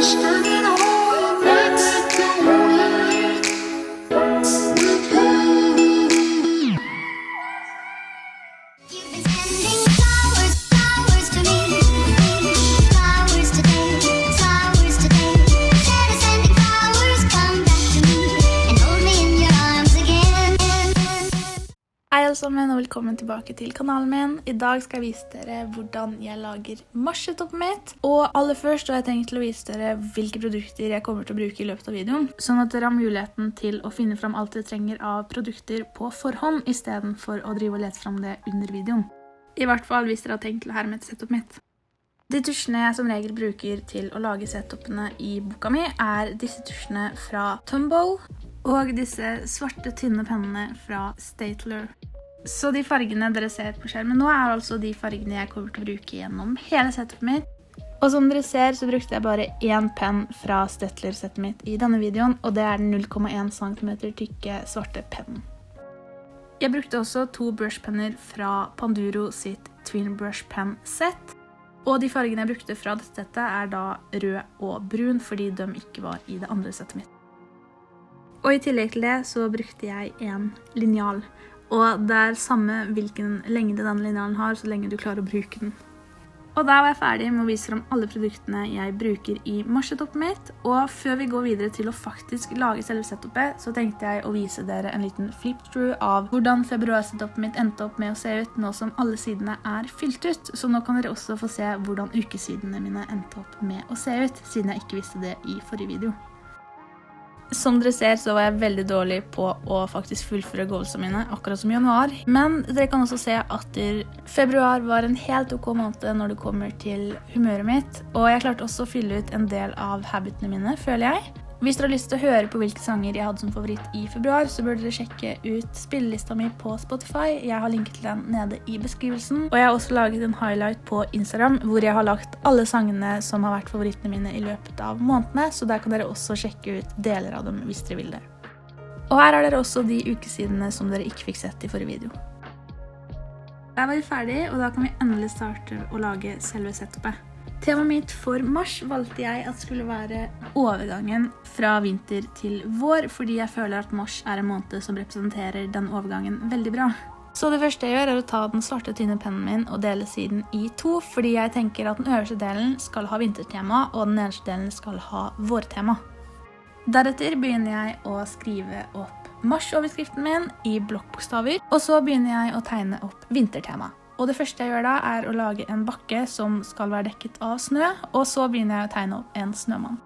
Hei alle sammen, og velkommen tilbake til kanalen min. I dag skal jeg vise dere hvordan jeg lager marsjetoppet mitt. Og aller først har jeg tenkt til å vise dere hvilke produkter jeg kommer til å bruke i løpet av videoen, sånn at dere har muligheten til å finne fram alt dere trenger av produkter på forhånd, i stedet for å drive og lete fram det under videoen. I hvert fall hvis dere har tenkt til å herme etter setupet mitt. De tusjene jeg som regel bruker til å lage setupene i boka mi er disse tusjene fra Tombow, og disse svarte tynne pennene fra Staedtler. Så de fargene dere ser på skjermen nå er altså de fargene jeg kommer til å bruke gjennom hele setupet mitt. Og som dere ser så brukte jeg bare én penn fra Staedtler-settet mitt i denne videoen, og det er den 0,1 cm tykke svarte pennen. Jeg brukte også 2 brushpenner fra Panduro sitt Twin Brush Pen Set, og de fargene jeg brukte fra dette settet er da rød og brun, fordi de ikke var i det andre settet mitt. Og i tillegg til det så brukte jeg en linjal, og det er samme hvilken lengde denne linjalen har, så lenge du klarer å bruke den. Og da var jeg ferdig med å vise frem alle produktene jeg bruker i marsjetoppet mitt, og før vi går videre til å faktisk lage selve setupet, så tenkte jeg å vise dere en liten flip-through av hvordan februarsetupet mitt endte opp med å se ut nå som alle sidene er fylt ut, så nå kan dere også få se hvordan ukesidene mine endte opp med å se ut, siden jeg ikke visste det i forrige video. Som dere ser så var jeg veldig dårlig på å faktisk fullføre goalsene mine, akkurat som i januar. Men dere kan også se at februar var en helt ok måned når det kommer til humøret mitt. Og jeg klarte også å fylle ut en del av habitene mine, føler jeg. Hvis dere har lyst til å høre på hvilke sanger jeg hadde som favoritt i februar, så bør dere sjekke ut spillelista mi på Spotify. Jeg har linket til den nede i beskrivelsen. Og jeg har også laget en highlight på Instagram, hvor jeg har lagt alle sangene som har vært favorittene mine i løpet av månedene, så der kan dere også sjekke ut deler av dem hvis dere vil det. Og her har dere også de ukesidene som dere ikke fikk sett i forrige video. Der var vi ferdig, og da kan vi endelig starte å lage selve setupet. Temaet mitt for mars valgte jeg at skulle være overgangen fra vinter til vår, fordi jeg føler at mars er en måned som representerer den overgangen veldig bra. Så det første jeg gjør er å ta den svarte tynne pennen min og dele siden i 2, fordi jeg tenker at den øverste delen skal ha vintertema, og den nederste delen skal ha vårtema. Deretter begynner jeg å skrive opp mars-overskriften min i blokkbokstaver, og så begynner jeg å tegne opp vintertema. Og det første jeg gjør da er å lage en bakke som skal være dekket av snø, og så begynner jeg å tegne opp en snømann.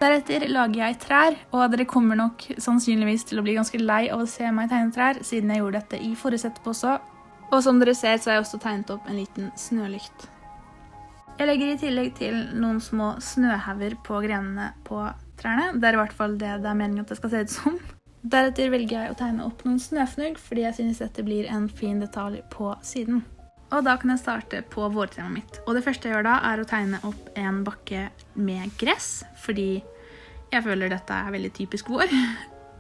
Deretter lager jeg trær, og dere kommer nok sannsynligvis til å bli ganske lei av å se meg tegne trær, siden jeg gjorde dette i forrige setup også. Og som dere ser så har jeg også tegnet opp en liten snølykt. Jeg legger i tillegg til noen små snøhauger på grenene på trærne. Det er i hvert fall det er meningen at det skal se ut som. Deretter velger jeg å tegne opp noen snøfnugg, fordi jeg synes dette blir en fin detalj på siden. Og da kan jeg starte på vårtemaet mitt. Og det første jeg gjør da er å tegne opp en bakke med gress, fordi jeg føler dette er veldig typisk vår.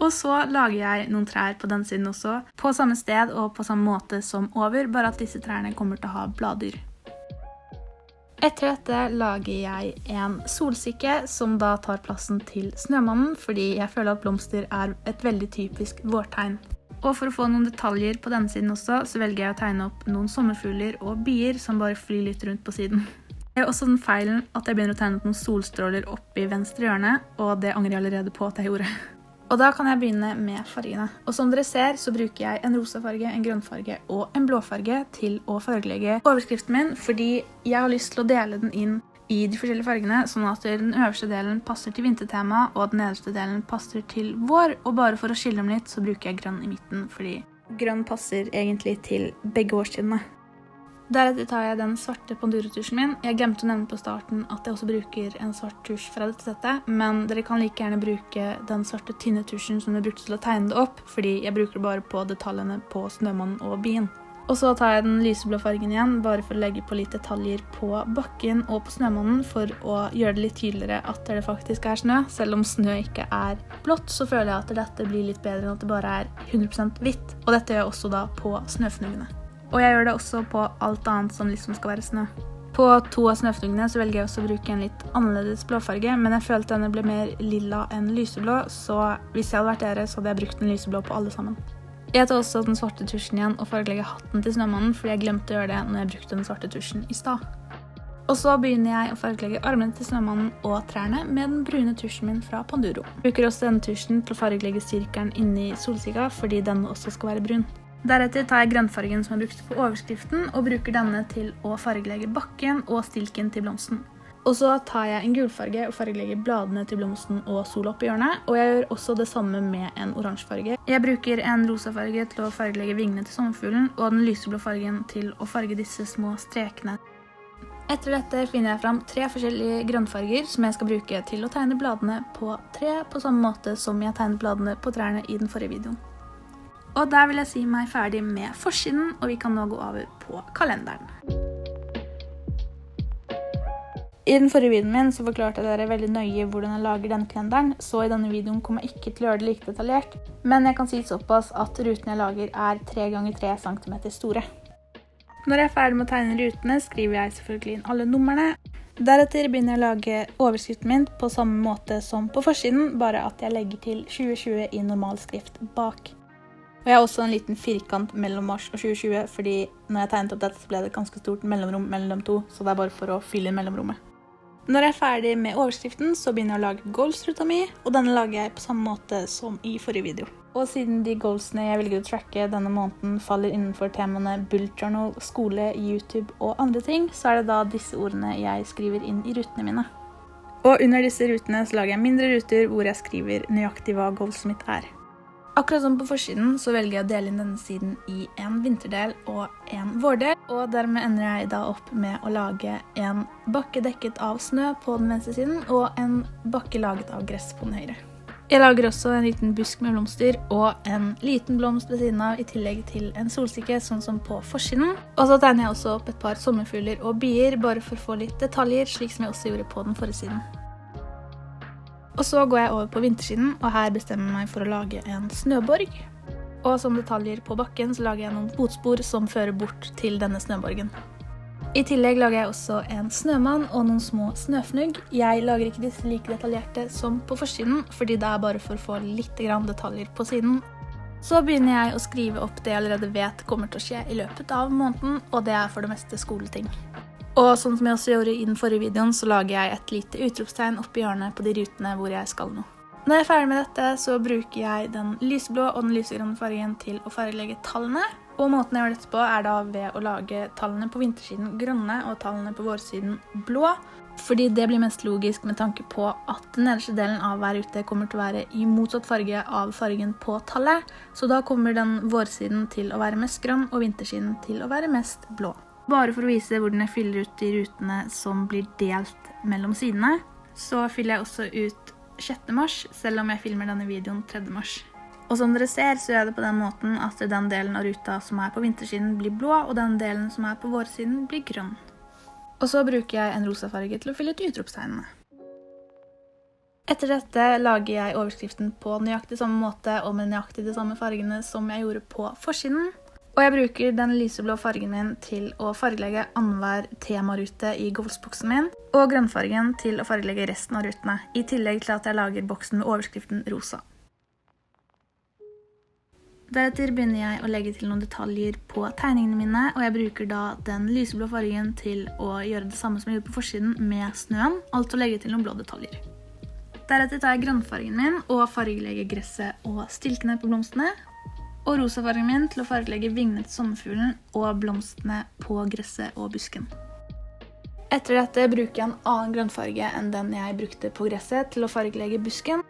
Og så lager jeg noen trær på den siden også, på samme sted og på samme måte som over, bare at disse trærne kommer til å ha blader. Etter dette lager jeg en solsikke som da tar plassen til snømannen, fordi jeg føler at blomster er et veldig typisk vårtegn. Og for å få noen detaljer på denne siden også, så velger jeg å tegne opp noen sommerfugler og bier som bare flyr litt rundt på siden. Det er også den feilen at jeg begynner å tegne opp noen solstråler opp i venstre hjørne, og det angrer jeg allerede på at jeg gjorde. Og da kan jeg begynne med fargene. Og som dere ser så bruker jeg en rosa farge, en grønn farge og en blå farge til å fargelegge overskriften min, fordi jeg har lyst til å dele den inn i de forskjellige fargene, sånn at den øverste delen passer til vintertema, og den nederste delen passer til vår. Og bare for å skille dem litt så bruker jeg grønn i midten, fordi grønn passer egentlig til begge årstidene. Deretter tar jeg den svarte Panduro-tusjen min. Jeg glemte å nevne på starten at jeg også bruker en svart tusj fra dette settet, men dere kan like gjerne bruke den svarte tynne tusjen som jeg brukte til å tegne det opp, fordi jeg bruker det bare på detaljene på snømannen og bien. Og så tar jeg den lyseblå fargen igjen, bare for å legge på litt detaljer på bakken og på snømannen, for å gjøre det litt tydeligere at det faktisk er snø. Selv om snø ikke er blått, så føler jeg at dette blir litt bedre enn at det bare er 100% hvitt. Og dette gjør jeg også da på snøfnuggene. Og jeg gjør det også på alt annet som liksom skal være snø. På 2 av snøfnuggene så velger jeg også å bruke en litt annerledes blåfarge, men jeg følte denne ble mer lilla enn lyseblå, så hvis jeg hadde vært dere, så hadde jeg brukt den lyseblå på alle sammen. Jeg tar også den svarte tusjen igjen og fargelegger hatten til snømannen, fordi jeg glemte å gjøre det når jeg brukte den svarte tusjen i stad. Og så begynner jeg å fargelegge armene til snømannen og trærne med den brune tusjen min fra Panduro. Jeg bruker også denne tusjen til å fargelegge sirkelen inni solsikka, fordi denne også skal være brun. Deretter tar jeg grønnfargen som jeg brukte på overskriften, og bruker denne til å fargelegge bakken og stilken til blomsten. Og så tar jeg en gulfarge og fargelegger bladene til blomsten og sola opp i hjørnet, og jeg gjør også det samme med en oransje farge. Jeg bruker en rosa farge til å fargelegge vingene til sommerfuglen, og den lyseblå fargen til å farge disse små strekene. Etter dette finner jeg fram 3 forskjellige grønnfarger som jeg skal bruke til å tegne bladene på tre, på samme måte som jeg tegnet bladene på trærne i den forrige videoen. Og der vil jeg si meg ferdig med forsiden, og vi kan nå gå over på kalenderen. I den forrige videoen min så forklarte jeg dere veldig nøye hvordan jeg lager denne kalenderen, så i denne videoen kommer jeg ikke til å gjøre det like detaljert, men jeg kan si såpass at rutene jeg lager er 3 x 3 cm store. Når jeg er ferdig med å tegne rutene, skriver jeg selvfølgelig inn alle numrene. Deretter begynner jeg å lage overskriften min på samme måte som på forsiden, bare at jeg legger til 2020 i normal skrift bak. Og jeg har også en liten firkant mellom mars og 2020, fordi når jeg tegnet opp dette så ble det ganske stort mellomrom mellom de to, så det er bare for å fylle inn mellomrommet. Når jeg er ferdig med overskriften, så begynner jeg å lage goalsruta mi, og denne lager jeg på samme måte som i forrige video. Og siden de goalsene jeg velger å tracke denne måneden faller innenfor temaene bullet journal, skole, YouTube og andre ting, så er det da disse ordene jeg skriver inn i rutene mine. Og under disse rutene så lager jeg mindre ruter hvor jeg skriver nøyaktig hva goalset mitt er. Akkurat som på forsiden så velger jeg å dele inn denne siden i en vinterdel og en vårdel, og dermed ender jeg da opp med å lage en bakke dekket av snø på den venstre siden og en bakke laget av gress på den høyre. Jeg lager også en liten busk med blomster og en liten blomst ved siden av i tillegg til en solsikke, sånn som på forsiden. Og så tegner jeg også opp et par sommerfugler og bier, bare for å få litt detaljer, slik som jeg også gjorde på den forrige siden. Og så går jeg over på vintersiden, og her bestemmer jeg meg for å lage en snøborg. Og som detaljer på bakken så lager jeg noen fotspor som fører bort til denne snøborgen. I tillegg lager jeg også en snømann og noen små snøfnugg. Jeg lager ikke disse like detaljerte som på forsiden, fordi det er bare for å få litt detaljer på siden. Så begynner jeg å skrive opp det jeg allerede vet kommer til å skje i løpet av måneden, og det er for det meste skoleting. Og sånn som jeg også gjorde i den forrige videoen, så lager jeg et lite utropstegn oppi hjørnet på de rutene hvor jeg skal nå. Når jeg er ferdig med dette, så bruker jeg den lyseblå og den lysegrønne fargen til å fargelegge tallene. Og måten jeg gjør dette på er da ved å lage tallene på vintersiden grønne og tallene på vårsiden blå. Fordi det blir mest logisk med tanke på at den nederste delen av hver rute kommer til å være i motsatt farge av fargen på tallet. Så da kommer den vårsiden til å være mest grønn og vintersiden til å være mest blå. Bare for å vise hvordan jeg fyller ut de rutene som blir delt mellom sidene, så fyller jeg også ut 6. mars, selv om jeg filmer denne videoen 3. mars. Og som dere ser, så gjør jeg det på den måten at den delen av ruta som er på vintersiden blir blå, og den delen som er på vårsiden blir grønn. Og så bruker jeg en rosa farge til å fylle ut utropstegnene. Etter dette lager jeg overskriften på nøyaktig samme måte og med nøyaktig de samme fargene som jeg gjorde på forsiden. Og jeg bruker den lyseblå fargen min til å fargelegge annenhver temarute i goalsboksen min, og grønnfargen til å fargelegge resten av rutene, i tillegg til at jeg lager boksen med overskriften rosa. Deretter begynner jeg å legge til noen detaljer på tegningene mine, og jeg bruker da den lyseblå fargen til å gjøre det samme som jeg gjorde på forsiden med snøen, altså legge til noen blå detaljer. Deretter tar jeg grønnfargen min og fargelegger gresset og stilkene på blomstene, og rosafargen min til å fargelegge vingene til sommerfuglen og blomstene på gresset og busken. Etter dette bruker jeg en annen grønnfarge enn den jeg brukte på gresset til å fargelegge busken.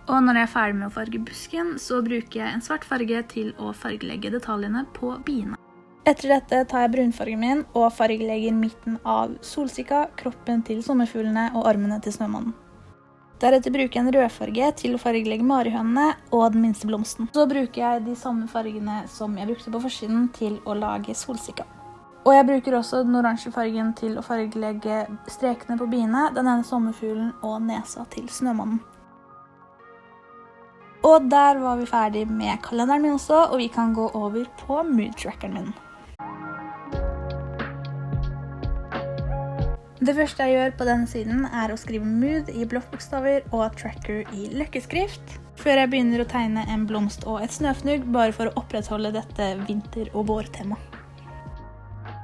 Og når jeg er ferdig med å farge busken, så bruker jeg en svart farge til å fargelegge detaljene på biene. Etter dette tar jeg brunfargen min og fargelegger midten av solsikka, kroppen til sommerfuglene og armene til snømannen. Deretter bruker jeg en rødfarge til å fargelegge marihønene og den minste blomsten. Så bruker jeg de samme fargene som jeg brukte på forsiden til å lage solsikka. Og jeg bruker også den oransje fargen til å fargelegge strekene på biene, den ene sommerfuglen og nesa til snømannen. Og der var vi ferdig med kalenderen min også, og vi kan gå over på mood trackeren min. Det første jeg gjør på denne siden er å skrive mood i blokkbokstaver og tracker i løkkeskrift, før jeg begynner å tegne en blomst og et snøfnugg, bare for å opprettholde dette vinter- og vårtema.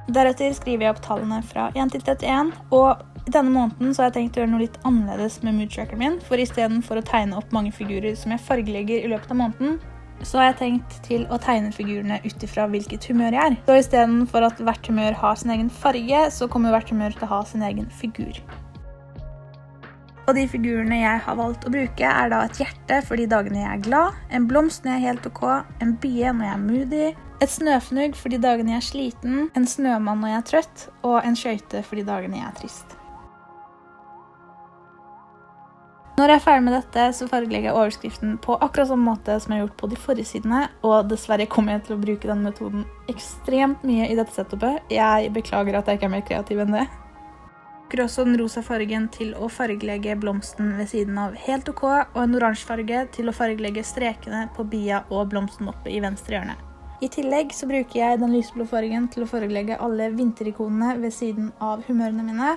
Deretter skriver jeg opp tallene fra 1 til 31, og i denne måneden så har jeg tenkt å gjøre noe litt annerledes med mood-trackeren min, for i stedet for å tegne opp mange figurer som jeg fargelegger i løpet av måneden, så har jeg tenkt til å tegne figurene utifra hvilket humør jeg er. Så i stedet for at hvert humør har sin egen farge, så kommer hvert humør til å ha sin egen figur. Og de figurene jeg har valgt å bruke er da et hjerte for de dagene jeg er glad, en blomst når jeg er helt ok, en bie når jeg er moody, et snøfnugg for de dagene jeg er sliten, en snømann når jeg er trøtt, og en skøyte for de dagene jeg er trist. Når jeg er ferdig med dette, så fargelegger jeg overskriften på akkurat samme måte som jeg har gjort på de forrige sidene, og dessverre kommer jeg til å bruke denne metoden ekstremt mye i dette setupet. Jeg beklager at jeg ikke er mer kreativ enn det. Jeg bruker også den rosa fargen til å fargelegge blomsten ved siden av helt ok, og en oransje farge til å fargelegge strekene på bia og blomsten oppe i venstre hjørne. I tillegg så bruker jeg den lysblå fargen til å fargelegge alle vinterikonene ved siden av humørene mine,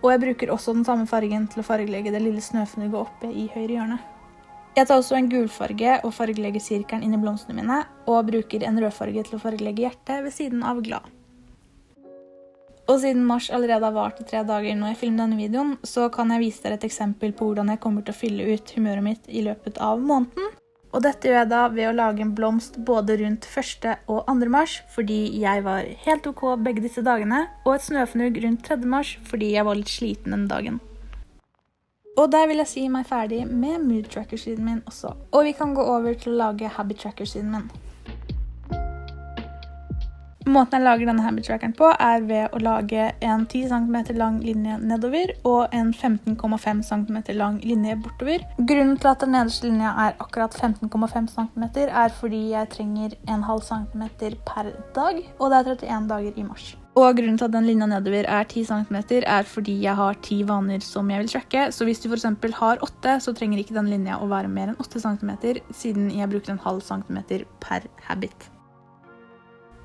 og jeg bruker også den samme fargen til å fargelegge det lille snøfnugget oppe i høyre hjørne. Jeg tar også en gul farge og fargelegger sirkelen inn i blomstene mine, og bruker en rød farge til å fargelegge hjertet ved siden av glad. Og siden mars allerede har vart i 3 dager når jeg filmer denne videoen, så kan jeg vise dere et eksempel på hvordan jeg kommer til å fylle ut humøret mitt i løpet av måneden. Og dette gjør jeg da ved å lage en blomst både rundt 1. og 2. mars, fordi jeg var helt ok begge disse dagene, og et snøfnugg rundt 3. mars, fordi jeg var litt sliten den dagen. Og der vil jeg si meg ferdig med mood tracker-siden min også. Og vi kan gå over til å lage habit tracker-siden min. Måten jeg lager denne habit trackeren på er ved å lage en 10 cm lang linje nedover og en 15,5 cm lang linje bortover. Grunnen til at den nederste linja er akkurat 15,5 cm er fordi jeg trenger en halv centimeter per dag, og det er 31 dager i mars. Og grunnen til at den linja nedover er 10 cm er fordi jeg har 10 vaner som jeg vil tracke, så hvis du for eksempel har 8, så trenger ikke den linja å være mer enn 8 cm, siden jeg bruker en halv centimeter per habit.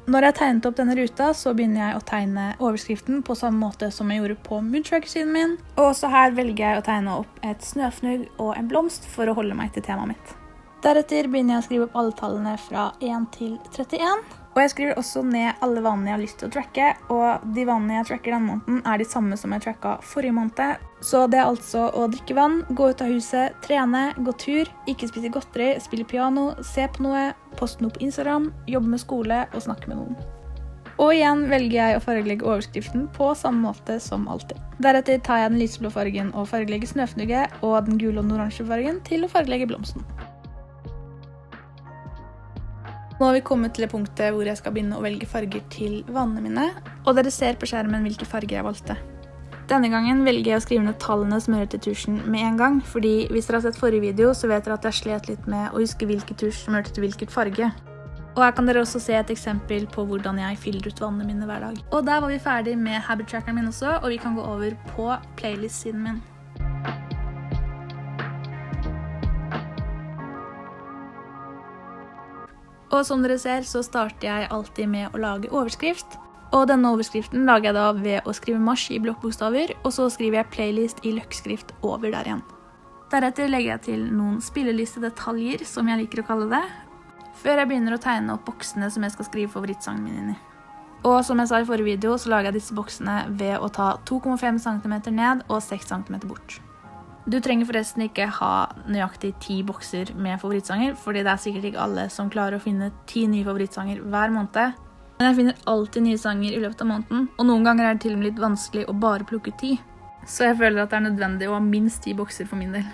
Når jeg har tegnet opp denne ruta, så begynner jeg å tegne overskriften på samme måte som jeg gjorde på mood tracker-siden min. Og også her velger jeg å tegne opp et snøfnugg og en blomst for å holde meg til temaet mitt. Deretter begynner jeg å skrive opp alle tallene fra 1 til 31. Og jeg skriver også ned alle vanene jeg har lyst til å tracke, og de vanene jeg tracker denne måneden er de samme som jeg tracka forrige måned. Så det er altså å drikke vann, gå ut av huset, trene, gå tur, ikke spise godteri, spille piano, se på noe, poste noe på Instagram, jobbe med skole og snakke med noen. Og igjen velger jeg å fargelegge overskriften på samme måte som alltid. Deretter tar jeg den lysblå fargen og fargelegger snøfnugget, og den gule og den oransje fargen til å fargelegge blomsten. Nå har vi kommet til det punktet hvor jeg skal begynne å velge farger til vannene mine, og dere ser på skjermen hvilke farger jeg valgte. Denne gangen velger jeg å skrive ned tallene som hører til tusjen med en gang, fordi hvis dere har sett forrige video, så vet dere at jeg slet litt med å huske hvilke tusj som hørte til hvilket farge. Og her kan dere også se et eksempel på hvordan jeg fyller ut vannene mine hver dag. Og der var vi ferdig med habit trackeren min også, og vi kan gå over på playlist-siden min. Og som dere ser, så starter jeg alltid med å lage overskrift. Og denne overskriften lager jeg da ved å skrive mars i blokkbokstaver, og så skriver jeg playlist i løkkeskrift over der igjen. Deretter legger jeg til noen spillelistedetaljer, som jeg liker å kalle det, før jeg begynner å tegne opp boksene som jeg skal skrive favorittsangen min inn i. Og som jeg sa i forrige video, så lager jeg disse boksene ved å ta 2,5 cm ned og 6 cm bort. Du trenger forresten ikke ha nøyaktig 10 bokser med favorittsanger, fordi det er sikkert ikke alle som klarer å finne 10 nye favorittsanger hver måned. Men jeg finner alltid nye sanger i løpet av måneden, og noen ganger er det til og med litt vanskelig å bare plukke ut 10. Så jeg føler at det er nødvendig å ha minst 10 bokser for min del.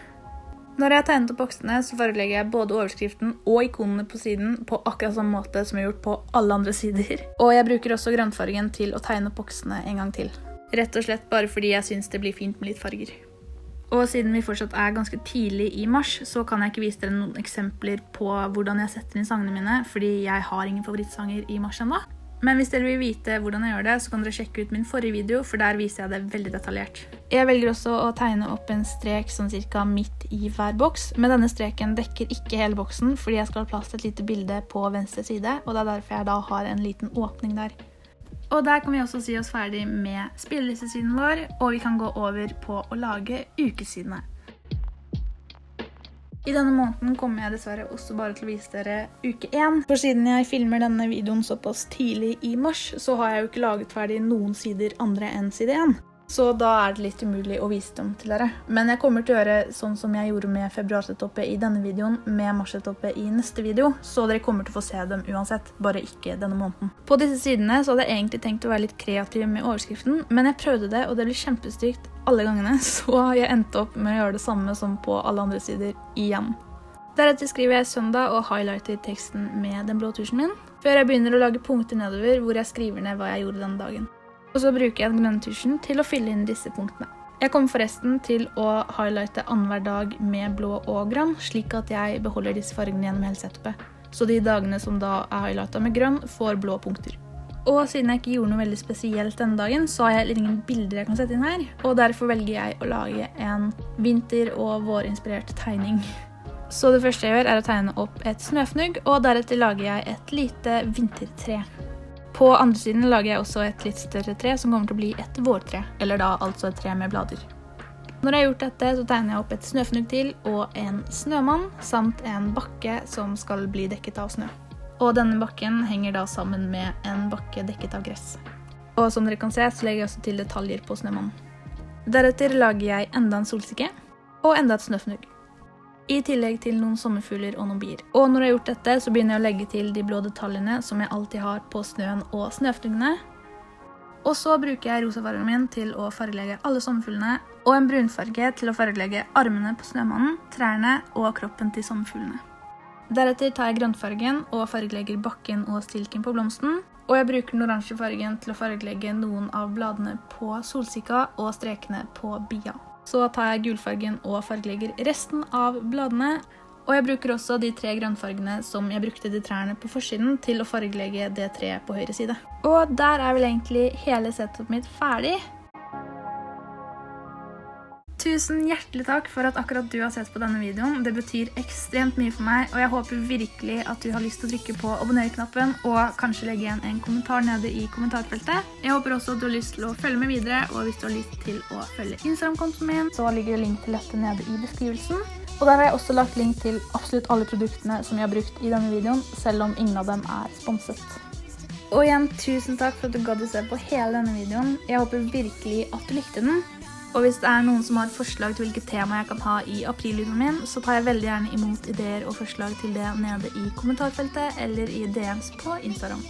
Når jeg har tegnet opp boksene, så fargelegger jeg både overskriften og ikonene på siden på akkurat samme måte som jeg har gjort på alle andre sider. Og jeg bruker også grønnfargen til å tegne opp boksene en gang til. Rett og slett bare fordi jeg synes det blir fint med litt farger. Og siden vi fortsatt er ganske tidlig i mars, så kan jeg ikke vise dere noen eksempler på hvordan jeg setter inn sangene mine, fordi jeg har ingen favorittsanger i mars ennå. Men hvis dere vil vite hvordan jeg gjør det, så kan dere sjekke ut min forrige video, for der viser jeg det veldig detaljert. Jeg velger også å tegne opp en strek sånn cirka midt i hver boks, men denne streken dekker ikke hele boksen, fordi jeg skal ha plass til et lite bilde på venstre side, og det er derfor jeg da har en liten åpning der. Og der kan vi også si oss ferdig med spillelistesiden vår, og vi kan gå over på å lage ukesidene. I denne måneden kommer jeg dessverre også bare til å vise dere uke 1. For siden jeg filmer denne videoen såpass tidlig i mars, så har jeg jo ikke laget ferdig noen sider andre enn side 1. Så da er det litt umulig å vise dem til dere. Men jeg kommer til å gjøre sånn som jeg gjorde med februarsettoppet i denne videoen, med marssettoppet i neste video, så dere kommer til å få se dem uansett, bare ikke denne måneden. På disse sidene så hadde jeg egentlig tenkt å være litt kreativ med overskriften, men jeg prøvde det, og det ble kjempestygt alle gangene, så jeg endte opp med å gjøre det samme som på alle andre sider igjen. Deretter skriver jeg søndag og highlighter teksten med den blå tusjen min, før jeg begynner å lage punkter nedover hvor jeg skriver ned hva jeg gjorde denne dagen. Og så bruker jeg den grønne tusjen til å fylle inn disse punktene. Jeg kommer forresten til å highlighte annenhver dag med blå og grønn, slik at jeg beholder disse fargene gjennom hele setupet. Så de dagene som da er highlightet med grønn, får blå punkter. Og siden jeg ikke gjorde noe veldig spesielt denne dagen, så har jeg heller ingen bilder jeg kan sette inn her. Og derfor velger jeg å lage en vinter- og vårinspirert tegning. Så det første jeg gjør er å tegne opp et snøfnugg, og deretter lager jeg et lite vintertre. På andre siden lager jeg også et litt større tre som kommer til å bli et vårtre, eller da altså et tre med blader. Når jeg har gjort dette, så tegner jeg opp et snøfnugg til og en snømann, samt en bakke som skal bli dekket av snø. Og denne bakken henger da sammen med en bakke dekket av gress. Og som dere kan se, så legger jeg også til detaljer på snømannen. Deretter lager jeg enda en solsikke og enda et snøfnugg. I tillegg til noen sommerfugler og noen bier. Og når jeg har gjort dette, så begynner jeg å legge til de blå detaljene som jeg alltid har på snøen og snøfnuggene. Og så bruker jeg rosafargen min til å fargelegge alle sommerfuglene, og en brunfarge til å fargelegge armene på snømannen, trærne og kroppen til sommerfuglene. Deretter tar jeg grønnfargen og fargelegger bakken og stilken på blomsten, og jeg bruker den oransje fargen til å fargelegge noen av bladene på solsikka og strekene på bia. Så tar jeg gulfargen og fargelegger resten av bladene, og jeg bruker også de 3 grønnfargene som jeg brukte de trærne på forsiden til å fargelegge det treet på høyre side. Og der er vel egentlig hele setupet mitt ferdig. Tusen hjertelig takk for at akkurat du har sett på denne videoen. Det betyr ekstremt mye for meg, og jeg håper virkelig at du har lyst til å trykke på abonner-knappen og kanskje legge igjen en kommentar nede i kommentarfeltet. Jeg håper også at du har lyst til å følge med videre, og hvis du har lyst til å følge Instagram-kontoen min, så ligger det link til dette nede i beskrivelsen. Og der har jeg også lagt link til absolutt alle produktene som jeg har brukt i denne videoen, selv om ingen av dem er sponset. Og igjen, tusen takk for at du gadd å se på hele denne videoen. Jeg håper virkelig at du likte den. Og hvis det er noen som har forslag til hvilket tema jeg kan ha i aprilvideoen min, så tar jeg veldig gjerne imot ideer og forslag til det nede i kommentarfeltet eller i DMs på Instagram.